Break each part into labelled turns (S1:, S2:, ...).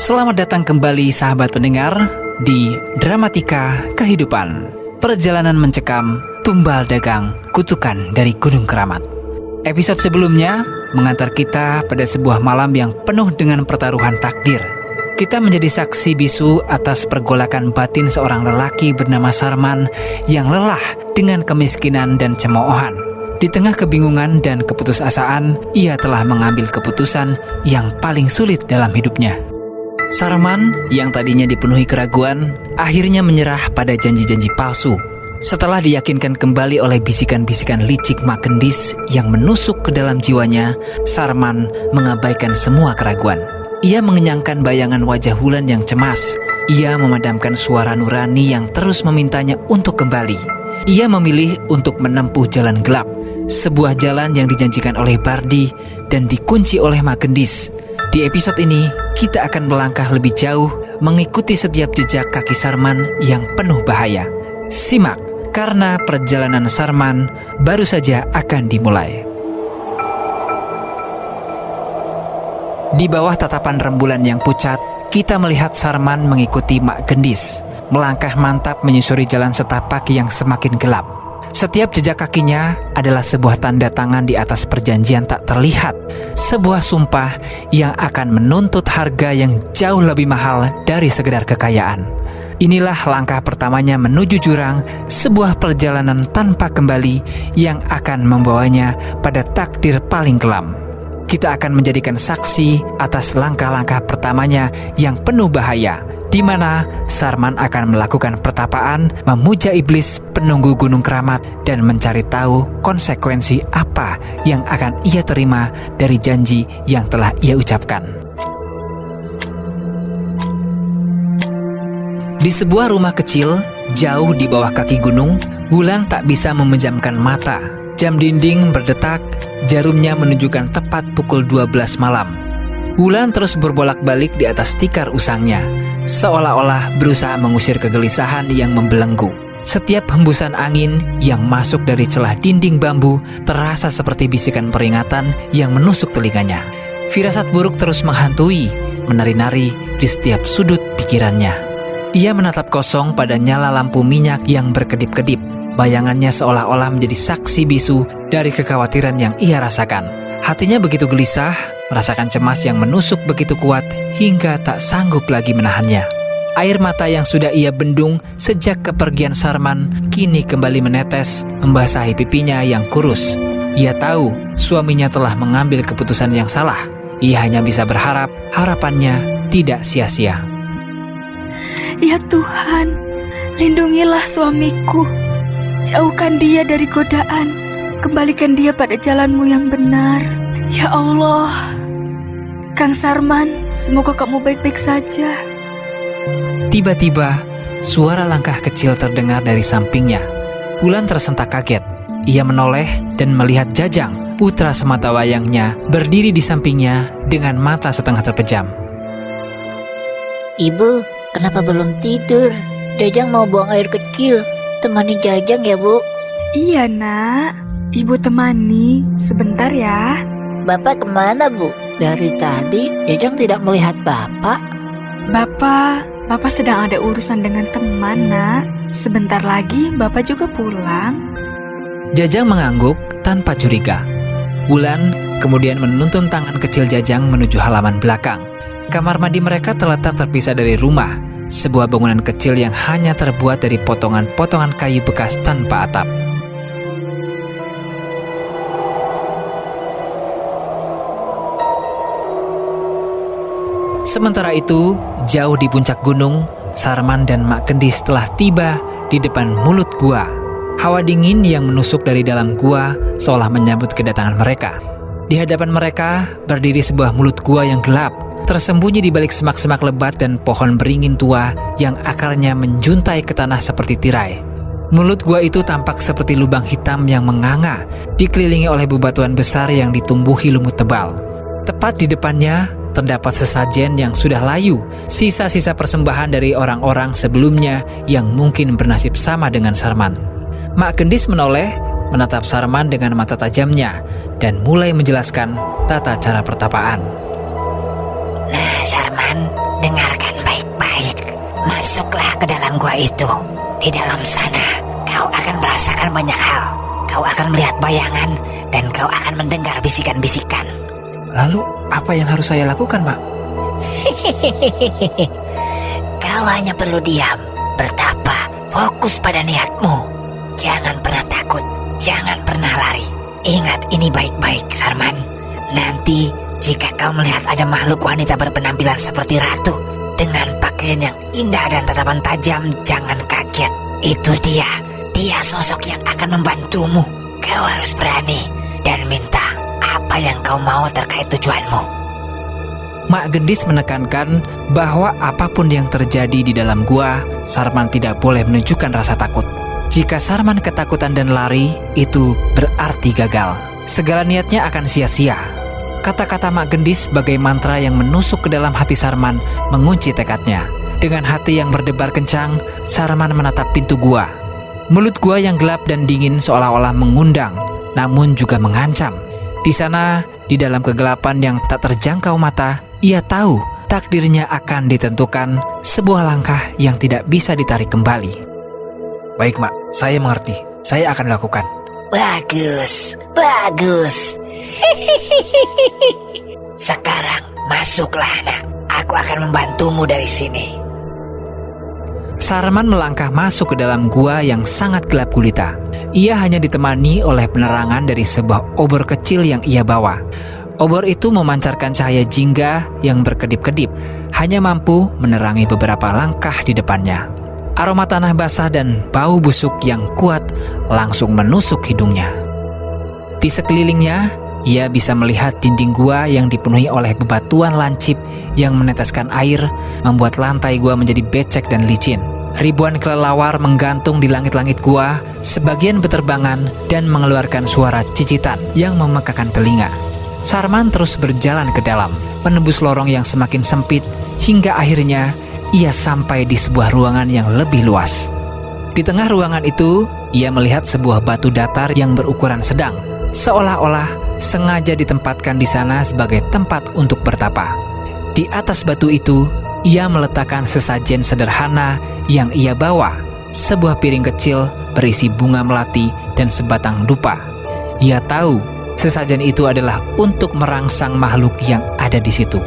S1: Selamat datang kembali sahabat pendengar di Dramatika Kehidupan. Perjalanan mencekam, tumbal dagang, kutukan dari Gunung Keramat. Episode sebelumnya mengantar kita pada sebuah malam yang penuh dengan pertaruhan takdir. Kita menjadi saksi bisu atas pergolakan batin seorang lelaki bernama Sarman yang lelah dengan kemiskinan dan cemoohan. Di tengah kebingungan dan keputusasaan, ia telah mengambil keputusan yang paling sulit dalam hidupnya. Sarman yang tadinya dipenuhi keraguan, akhirnya menyerah pada janji-janji palsu. Setelah diyakinkan kembali oleh bisikan-bisikan licik Mak Gendis yang menusuk ke dalam jiwanya, Sarman mengabaikan semua keraguan. Ia mengenyangkan bayangan wajah Wulan yang cemas. Ia memadamkan suara nurani yang terus memintanya untuk kembali. Ia memilih untuk menempuh jalan gelap, sebuah jalan yang dijanjikan oleh Bardi dan dikunci oleh Mak Gendis. Di episode ini, kita akan melangkah lebih jauh, mengikuti setiap jejak kaki Sarman yang penuh bahaya. Simak, karena perjalanan Sarman baru saja akan dimulai. Di bawah tatapan rembulan yang pucat, kita melihat Sarman mengikuti Mak Gendis, melangkah mantap menyusuri jalan setapak yang semakin gelap. Setiap jejak kakinya adalah sebuah tanda tangan di atas perjanjian tak terlihat, sebuah sumpah yang akan menuntut harga yang jauh lebih mahal dari sekedar kekayaan. Inilah langkah pertamanya menuju jurang, sebuah perjalanan tanpa kembali yang akan membawanya pada takdir paling kelam. Kita akan menjadikan saksi atas langkah-langkah pertamanya yang penuh bahaya, di mana Sarman akan melakukan pertapaan, memuja iblis penunggu Gunung Keramat, dan mencari tahu konsekuensi apa yang akan ia terima dari janji yang telah ia ucapkan. Di sebuah rumah kecil, jauh di bawah kaki gunung, Wulan tak bisa memejamkan mata. Jam dinding berdetak, jarumnya menunjukkan tepat pukul 12 malam. Wulan terus berbolak-balik di atas tikar usangnya, seolah-olah berusaha mengusir kegelisahan yang membelenggu. Setiap hembusan angin yang masuk dari celah dinding bambu terasa seperti bisikan peringatan yang menusuk telinganya. Firasat buruk terus menghantui, menari-nari di setiap sudut pikirannya. Ia menatap kosong pada nyala lampu minyak yang berkedip-kedip. Bayangannya seolah-olah menjadi saksi bisu dari kekhawatiran yang ia rasakan. Hatinya begitu gelisah, merasakan cemas yang menusuk begitu kuat hingga tak sanggup lagi menahannya. Air mata yang sudah ia bendung sejak kepergian Sarman kini kembali menetes, membasahi pipinya yang kurus. Ia tahu suaminya telah mengambil keputusan yang salah. Ia hanya bisa berharap harapannya tidak sia-sia.
S2: Ya Tuhan, lindungilah suamiku. Jauhkan dia dari godaan. Kembalikan dia pada jalanmu yang benar. Ya Allah. Kang Sarman, semoga kamu baik-baik saja.
S1: Tiba-tiba, suara langkah kecil terdengar dari sampingnya. Wulan tersentak kaget. Ia menoleh dan melihat Jajang, putra sematawayangnya, berdiri di sampingnya dengan mata setengah terpejam.
S3: Ibu, kenapa belum tidur? Jajang mau buang air kecil. Temani Jajang ya, Bu.
S2: Iya, Nak. Ibu temani. Sebentar ya.
S3: Bapak kemana, Bu? Dari tadi Jajang tidak melihat Bapak.
S2: Bapak sedang ada urusan dengan teman, Nak. Sebentar lagi Bapak juga pulang.
S1: Jajang mengangguk tanpa curiga. Wulan kemudian menuntun tangan kecil Jajang menuju halaman belakang. Kamar mandi mereka terletak terpisah dari rumah. Sebuah bangunan kecil yang hanya terbuat dari potongan-potongan kayu bekas tanpa atap. Sementara itu, jauh di puncak gunung, Sarman dan Mak Gendis telah tiba di depan mulut gua. Hawa dingin yang menusuk dari dalam gua seolah menyambut kedatangan mereka. Di hadapan mereka berdiri sebuah mulut gua yang gelap, tersembunyi di balik semak-semak lebat dan pohon beringin tua yang akarnya menjuntai ke tanah seperti tirai. Mulut gua itu tampak seperti lubang hitam yang menganga, dikelilingi oleh bebatuan besar yang ditumbuhi lumut tebal. Tepat di depannya terdapat sesajen yang sudah layu, sisa-sisa persembahan dari orang-orang sebelumnya yang mungkin bernasib sama dengan Sarman. Mak Gendis menoleh, menatap Sarman dengan mata tajamnya, dan mulai menjelaskan tata cara pertapaan.
S3: Nah, Sarman, Dengarkan baik-baik. Masuklah ke dalam gua itu. Di dalam sana, kau akan merasakan banyak hal. Kau akan melihat bayangan dan kau akan mendengar bisikan-bisikan.
S1: Lalu, apa yang harus saya lakukan, Mak?
S3: Kau hanya perlu diam, bertapa, fokus pada niatmu. Jangan pernah takut, jangan pernah lari. Ingat ini baik-baik, Sarman. Nanti, jika kau melihat ada makhluk wanita berpenampilan seperti ratu, dengan pakaian yang indah dan tatapan tajam, jangan kaget. Itu dia sosok yang akan membantumu. Kau harus berani dan minta apa yang kau mau terkait tujuanmu.
S1: Mak Gendis menekankan bahwa apapun yang terjadi di dalam gua, Sarman tidak boleh menunjukkan rasa takut. Jika Sarman ketakutan dan lari, itu berarti gagal. Segala niatnya akan sia-sia. Kata-kata Mak Gendis sebagai mantra yang menusuk ke dalam hati Sarman mengunci tekadnya. Dengan hati yang berdebar kencang, Sarman menatap pintu gua. Mulut gua yang gelap dan dingin seolah-olah mengundang, namun juga mengancam. Di sana, di dalam kegelapan yang tak terjangkau mata, ia tahu takdirnya akan ditentukan, sebuah langkah yang tidak bisa ditarik kembali. Baik, Mak, saya mengerti. Saya akan lakukan.
S3: Bagus. Sekarang masuklah, nak. Aku akan membantumu dari sini.
S1: Sarman melangkah masuk ke dalam gua yang sangat gelap gulita. Ia hanya ditemani oleh penerangan dari sebuah obor kecil yang ia bawa. Obor itu memancarkan cahaya jingga yang berkedip-kedip, hanya mampu menerangi beberapa langkah di depannya. Aroma tanah basah dan bau busuk yang kuat langsung menusuk hidungnya. Di sekelilingnya, ia bisa melihat dinding gua yang dipenuhi oleh bebatuan lancip yang meneteskan air, membuat lantai gua menjadi becek dan licin. Ribuan kelelawar menggantung di langit-langit gua, sebagian berterbangan dan mengeluarkan suara cicitan yang memekakan telinga. Sarman terus berjalan ke dalam, menembus lorong yang semakin sempit, hingga akhirnya ia sampai di sebuah ruangan yang lebih luas. Di tengah ruangan itu, ia melihat sebuah batu datar yang berukuran sedang, seolah-olah sengaja ditempatkan di sana sebagai tempat untuk bertapa. Di atas batu itu, ia meletakkan sesajen sederhana yang ia bawa, sebuah piring kecil berisi bunga melati dan sebatang dupa. Ia tahu sesajen itu adalah untuk merangsang makhluk yang ada di situ.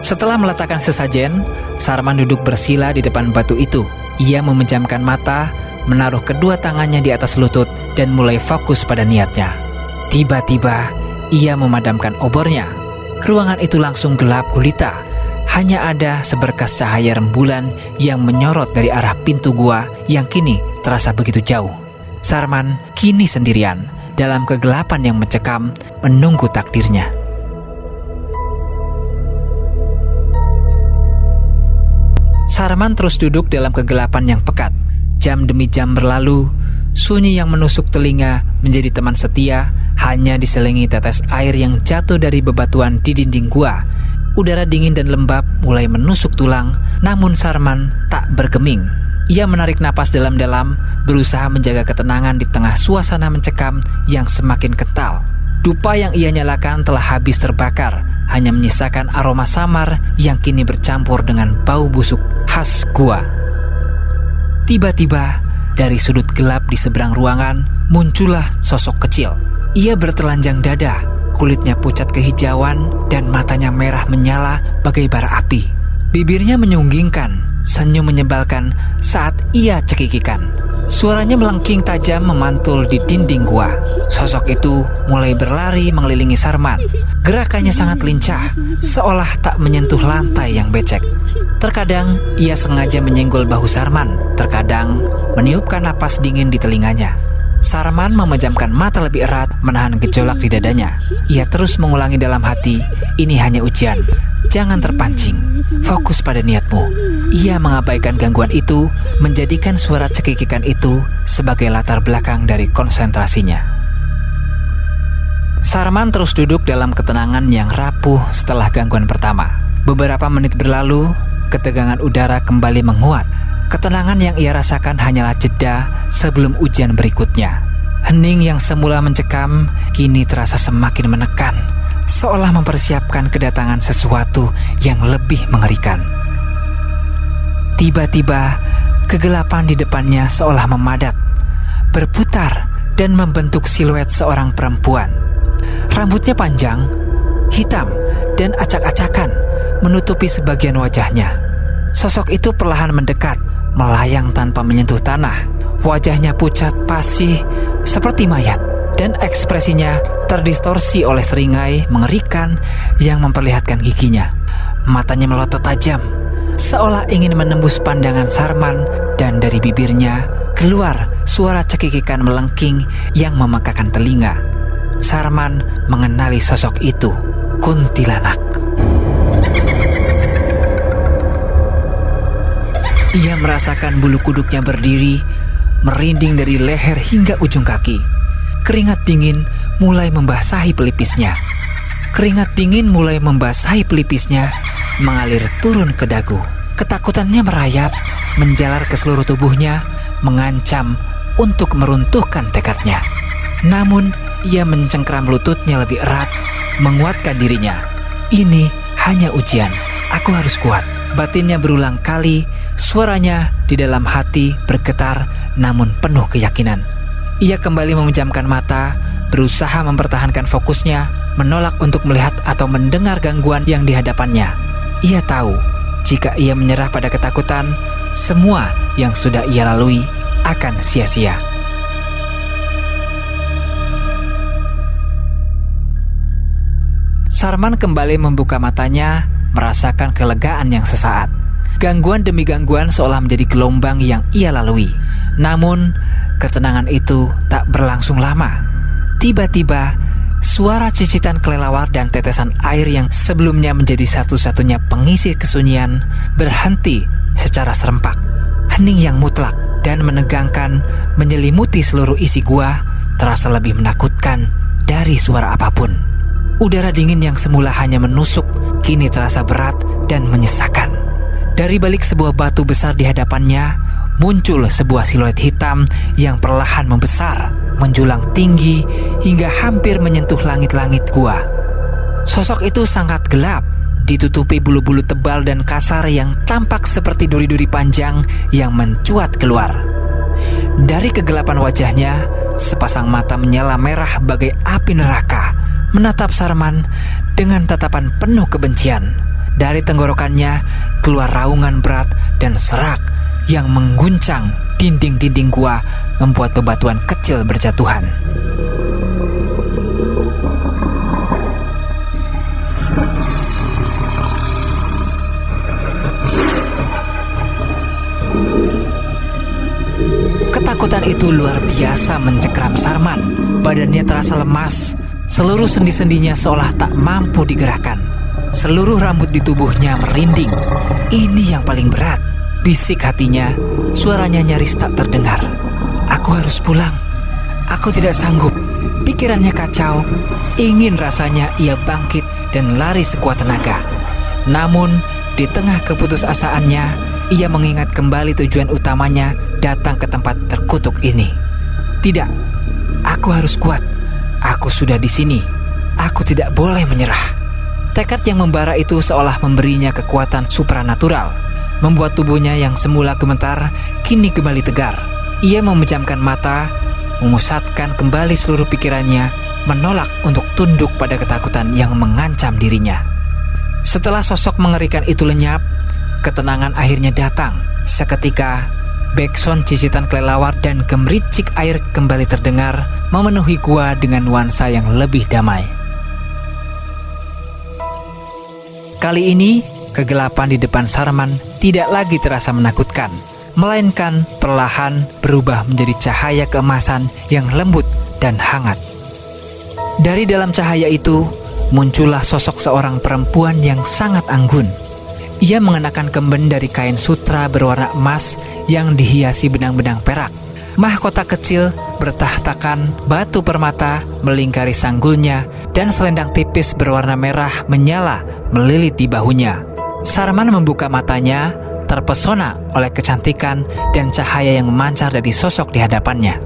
S1: Setelah meletakkan sesajen, Sarman duduk bersila di depan batu itu. Ia memejamkan mata, menaruh kedua tangannya di atas lutut dan mulai fokus pada niatnya. Tiba-tiba, ia memadamkan obornya. Ruangan itu langsung gelap gulita. Hanya ada seberkas cahaya rembulan yang menyorot dari arah pintu gua yang kini terasa begitu jauh. Sarman kini sendirian dalam kegelapan yang mencekam, menunggu takdirnya. Sarman terus duduk dalam kegelapan yang pekat. Jam demi jam berlalu, sunyi yang menusuk telinga menjadi teman setia, hanya diselingi tetes air yang jatuh dari bebatuan di dinding gua. Udara dingin dan lembab mulai menusuk tulang, namun Sarman tak bergeming. Ia menarik napas dalam-dalam, berusaha menjaga ketenangan di tengah suasana mencekam yang semakin kental. Dupa yang ia nyalakan telah habis terbakar, hanya menyisakan aroma samar yang kini bercampur dengan bau busuk khas gua. Tiba-tiba, dari sudut gelap di seberang ruangan, muncullah sosok kecil. Ia bertelanjang dada, kulitnya pucat kehijauan dan matanya merah menyala bagai bara api. Bibirnya menyunggingkan, senyum menyebalkan saat ia cekikikan. Suaranya melengking tajam memantul di dinding gua. Sosok itu mulai berlari mengelilingi Sarman. Gerakannya sangat lincah, seolah tak menyentuh lantai yang becek. Terkadang ia sengaja menyenggol bahu Sarman, terkadang meniupkan napas dingin di telinganya. Sarman memejamkan mata lebih erat, menahan gejolak di dadanya. Ia terus mengulangi dalam hati, ini hanya ujian, jangan terpancing, fokus pada niatmu. Ia mengabaikan gangguan itu, menjadikan suara cekikikan itu sebagai latar belakang dari konsentrasinya. Sarman terus duduk dalam ketenangan yang rapuh setelah gangguan pertama. Beberapa menit berlalu, ketegangan udara kembali menguat. Ketenangan yang ia rasakan hanyalah jeda sebelum ujian berikutnya. Hening yang semula mencekam, kini terasa semakin menekan, seolah mempersiapkan kedatangan sesuatu yang lebih mengerikan. Tiba-tiba, kegelapan di depannya seolah memadat, berputar dan membentuk siluet seorang perempuan. Rambutnya panjang, hitam, dan acak-acakan menutupi sebagian wajahnya. Sosok itu perlahan mendekat, melayang tanpa menyentuh tanah. Wajahnya pucat pasih seperti mayat, dan ekspresinya terdistorsi oleh seringai mengerikan yang memperlihatkan giginya. Matanya melotot tajam, seolah ingin menembus pandangan Sarman, dan dari bibirnya keluar suara cekikikan melengking yang memekakan telinga. Sarman mengenali sosok itu, kuntilanak. Ia merasakan bulu kuduknya berdiri, merinding dari leher hingga ujung kaki. Keringat dingin mulai membasahi pelipisnya. Mengalir turun ke dagu. Ketakutannya merayap, menjalar ke seluruh tubuhnya, mengancam untuk meruntuhkan tekadnya. Namun, ia mencengkeram lututnya lebih erat, menguatkan dirinya. Ini hanya ujian, aku harus kuat. Batinnya berulang kali, suaranya di dalam hati bergetar namun penuh keyakinan. Ia kembali memejamkan mata, berusaha mempertahankan fokusnya, menolak untuk melihat atau mendengar gangguan yang di hadapannya. Ia tahu, jika ia menyerah pada ketakutan, semua yang sudah ia lalui akan sia-sia. Sarman kembali membuka matanya, merasakan kelegaan yang sesaat. Gangguan demi gangguan seolah menjadi gelombang yang ia lalui. Namun, ketenangan itu tak berlangsung lama. Tiba-tiba, suara cicitan kelelawar dan tetesan air yang sebelumnya menjadi satu-satunya pengisi kesunyian berhenti secara serempak. Hening yang mutlak dan menegangkan menyelimuti seluruh isi gua terasa lebih menakutkan dari suara apapun. Udara dingin yang semula hanya menusuk, kini terasa berat dan menyesakan. Dari balik sebuah batu besar di hadapannya, muncul sebuah siluet hitam yang perlahan membesar, menjulang tinggi hingga hampir menyentuh langit-langit gua. Sosok itu sangat gelap, ditutupi bulu-bulu tebal dan kasar yang tampak seperti duri-duri panjang yang mencuat keluar. Dari kegelapan wajahnya, sepasang mata menyala merah bagai api neraka, menatap Sarman dengan tatapan penuh kebencian. Dari tenggorokannya keluar raungan berat dan serak yang mengguncang dinding-dinding gua, membuat bebatuan kecil berjatuhan. Ketakutan itu luar biasa mencekram Sarman. Badannya terasa lemas, seluruh sendi-sendinya seolah tak mampu digerakkan. Seluruh rambut di tubuhnya merinding. Ini yang paling berat, bisik hatinya, suaranya nyaris tak terdengar. Aku harus pulang. Aku tidak sanggup. Pikirannya kacau. Ingin rasanya ia bangkit dan lari sekuat tenaga. Namun, di tengah keputusasaannya, ia mengingat kembali tujuan utamanya datang ke tempat terkutuk ini. Tidak, aku harus kuat. Aku sudah di sini. Aku tidak boleh menyerah. Tekad yang membara itu seolah memberinya kekuatan supranatural, membuat tubuhnya yang semula gemetar kini kembali tegar. Ia memejamkan mata, memusatkan kembali seluruh pikirannya, menolak untuk tunduk pada ketakutan yang mengancam dirinya. Setelah sosok mengerikan itu lenyap, ketenangan akhirnya datang. Seketika, bekson cicitan kelelawar dan gemericik air kembali terdengar, memenuhi gua dengan nuansa yang lebih damai. Kali ini, kegelapan di depan Sarman tidak lagi terasa menakutkan, melainkan perlahan berubah menjadi cahaya keemasan yang lembut dan hangat. Dari dalam cahaya itu, muncullah sosok seorang perempuan yang sangat anggun. Ia mengenakan kemben dari kain sutra berwarna emas yang dihiasi benang-benang perak. Mahkota kecil bertahtakan batu permata melingkari sanggulnya, dan selendang tipis berwarna merah menyala meliliti bahunya. Sarman membuka matanya, terpesona oleh kecantikan dan cahaya yang memancar dari sosok di hadapannya.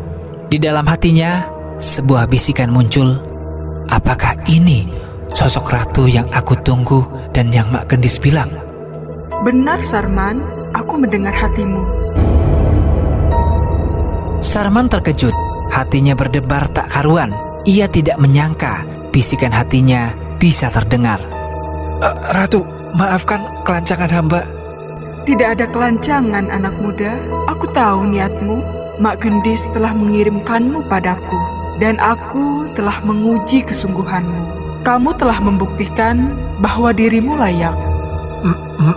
S1: Di dalam hatinya, sebuah bisikan muncul. Apakah ini sosok ratu yang aku tunggu dan yang Mak Gendis bilang?
S2: Benar, Sarman. aku mendengar hatimu.
S1: Sarman terkejut, hatinya berdebar tak karuan. Ia tidak menyangka bisikan hatinya bisa terdengar. Ratu, maafkan kelancangan hamba.
S2: Tidak ada kelancangan, anak muda. Aku tahu niatmu. Mak Gendis telah mengirimkanmu padaku, dan aku telah menguji kesungguhanmu. Kamu telah membuktikan bahwa dirimu layak.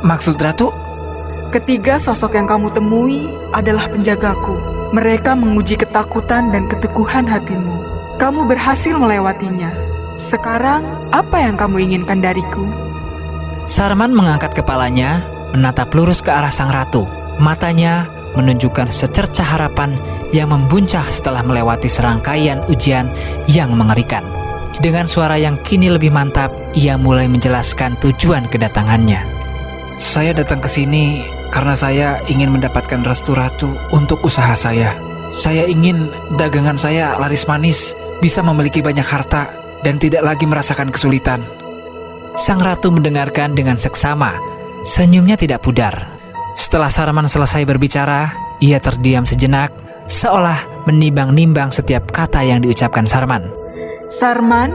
S1: Maksud Ratu?
S2: Ketiga sosok yang kamu temui adalah penjagaku. Mereka menguji ketakutan dan keteguhan hatimu. Kamu berhasil melewatinya. Sekarang, apa yang kamu inginkan dariku?
S1: Sarman mengangkat kepalanya, menatap lurus ke arah sang ratu. Matanya menunjukkan secercah harapan yang membuncah setelah melewati serangkaian ujian yang mengerikan. Dengan suara yang kini lebih mantap, ia mulai menjelaskan tujuan kedatangannya. Saya datang ke sini karena saya ingin mendapatkan restu ratu untuk usaha saya. Saya ingin dagangan saya laris manis, bisa memiliki banyak harta, dan tidak lagi merasakan kesulitan. Sang ratu mendengarkan dengan seksama, senyumnya tidak pudar. Setelah Sarman selesai berbicara, ia terdiam sejenak, seolah menimbang-nimbang setiap kata yang diucapkan Sarman.
S2: Sarman,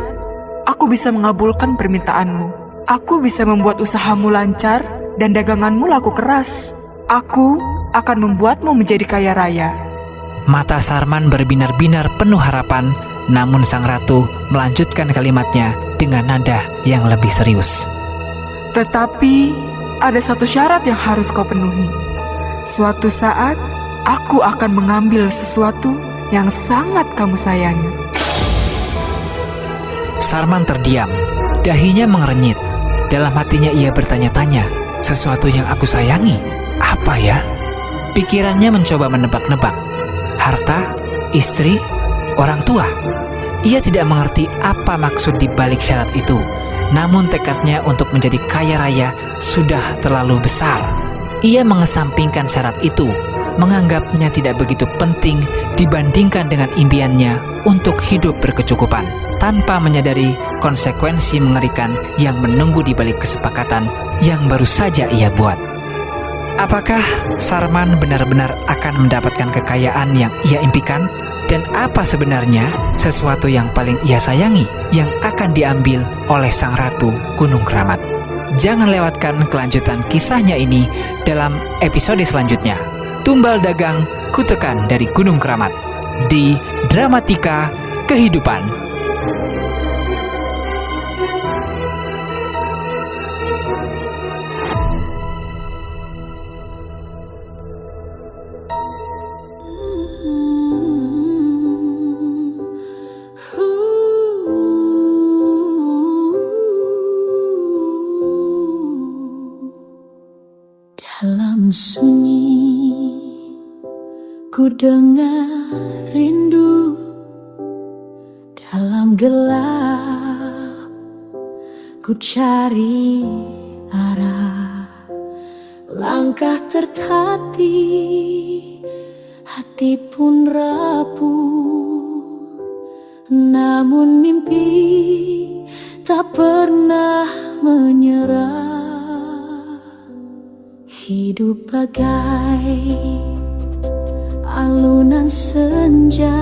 S2: aku bisa mengabulkan permintaanmu. Aku bisa membuat usahamu lancar dan daganganmu laku keras. Aku akan membuatmu menjadi kaya raya.
S1: Mata Sarman berbinar-binar penuh harapan, namun sang ratu melanjutkan kalimatnya dengan nada yang lebih serius.
S2: Tetapi ada satu syarat yang harus kau penuhi. Suatu saat, aku akan mengambil sesuatu yang sangat kamu sayangi.
S1: Sarman terdiam, dahinya mengerenyit. Dalam hatinya ia bertanya-tanya, sesuatu yang aku sayangi, apa ya? Pikirannya mencoba menebak-nebak. Harta, istri, orang tua. Ia tidak mengerti apa maksud di balik syarat itu. Namun tekadnya untuk menjadi kaya raya sudah terlalu besar. Ia mengesampingkan syarat itu, menganggapnya tidak begitu penting dibandingkan dengan impiannya untuk hidup berkecukupan, tanpa menyadari konsekuensi mengerikan yang menunggu di balik kesepakatan yang baru saja ia buat. Apakah Sarman benar-benar akan mendapatkan kekayaan yang ia impikan? Dan apa sebenarnya sesuatu yang paling ia sayangi yang akan diambil oleh sang ratu Gunung Keramat? Jangan lewatkan kelanjutan kisahnya ini dalam episode selanjutnya. Tumbal Dagang Kutukan dari Gunung Keramat di Dramatika Kehidupan.
S4: Dalam sunyi ku dengar rindu, dalam gelap ku cari arah. Langkah tertatih, hati pun rapuh, namun mimpi tak pernah menyerah. Hidup bagai alunan senja,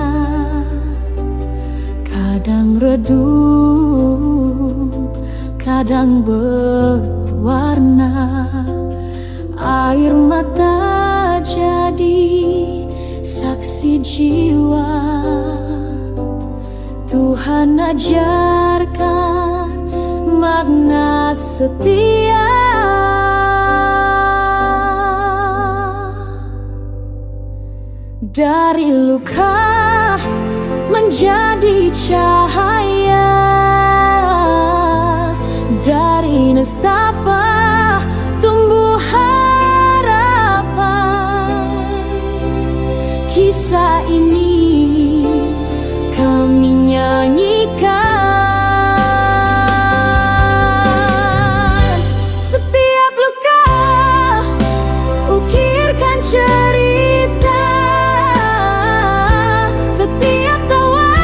S4: kadang redup, kadang berwarna. Air mata jadi saksi jiwa. Tuhan ajarkan makna setia. Dari luka menjadi cahaya, dari nestapa tumbuh harapan. Kisah ini kami nyanyikan. Setiap luka ukirkan cerita. Setiap tawa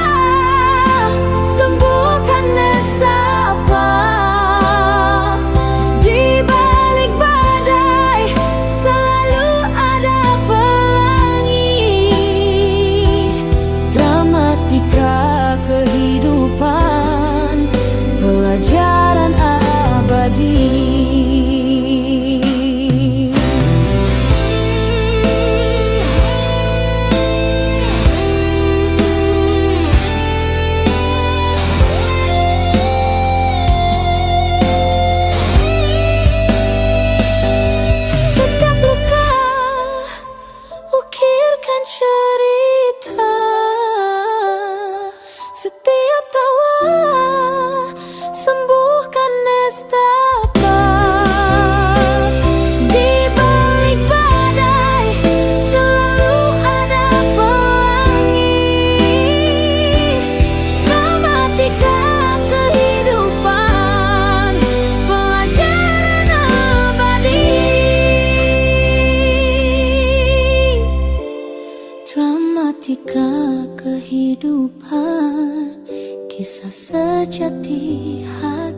S4: Dramatika kehidupan, kisah sejati hati.